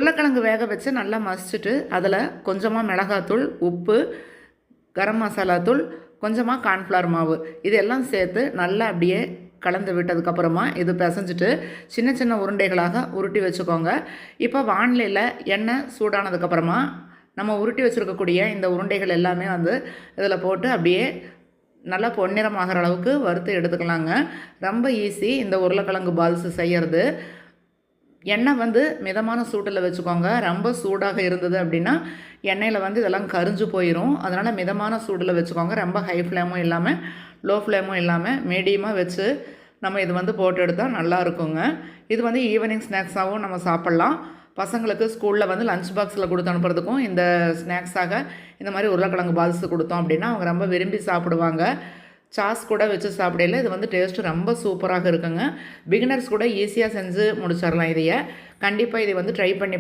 உருளைக்கிழங்கு வேக வச்சு நல்லா மசிச்சுட்டு அதில் கொஞ்சமாக மிளகாத்தூள், உப்பு, கரம் மசாலா தூள், கொஞ்சமாக கார்ன்ஃப்ளவர் மாவு இதெல்லாம் சேர்த்து நல்லா அப்படியே கலந்து விட்டதுக்கப்புறமா இது பிசைஞ்சிட்டு சின்ன சின்ன உருண்டைகளாக உருட்டி வச்சுக்கோங்க. இப்போ வானிலையில் எண்ணெய் சூடானதுக்கப்புறமா நம்ம உருட்டி வச்சுருக்கக்கூடிய இந்த உருண்டைகள் எல்லாமே வந்து இதில் போட்டு அப்படியே நல்லா பொன்னிறமாகிற அளவுக்கு வறுத்து எடுத்துக்கலாங்க. ரொம்ப ஈஸி இந்த உருளைக்கிழங்கு பால்ஸ் செய்கிறது. எண்ணெய் வந்து மிதமான சூட்டில் வச்சுக்கோங்க. ரொம்ப சூடாக இருந்தது அப்படின்னா எண்ணெயில் வந்து இதெல்லாம் கரிஞ்சு போயிடும். அதனால் மிதமான சூடில் வச்சுக்கோங்க. ரொம்ப ஹை ஃப்ளேமும் இல்லாமல் லோ ஃப்ளேமும் இல்லாமல் மீடியமாக வச்சு நம்ம இது வந்து போட்டு எடுத்தால் நல்லா இருக்குங்க. இது வந்து ஈவினிங் ஸ்நாக்ஸாகவும் நம்ம சாப்பிட்லாம். பசங்களுக்கு ஸ்கூலில் வந்து லஞ்ச் பாக்ஸில் கொடுத்து அனுப்புறதுக்கும் இந்த ஸ்நாக்ஸாக இந்த மாதிரி உருளைக்கிழங்கு பால்ஸ் கொடுத்தோம் அப்படின்னா அவங்க ரொம்ப விரும்பி சாப்பிடுவாங்க. சாஸ் கூட வச்சு சாப்பிடையில இது வந்து டேஸ்ட்டு ரொம்ப சூப்பராக இருக்குங்க. பிகினர்ஸ் கூட ஈஸியாக செஞ்சு முடிச்சிடலாம் இதையை. கண்டிப்பாக இதை வந்து ட்ரை பண்ணி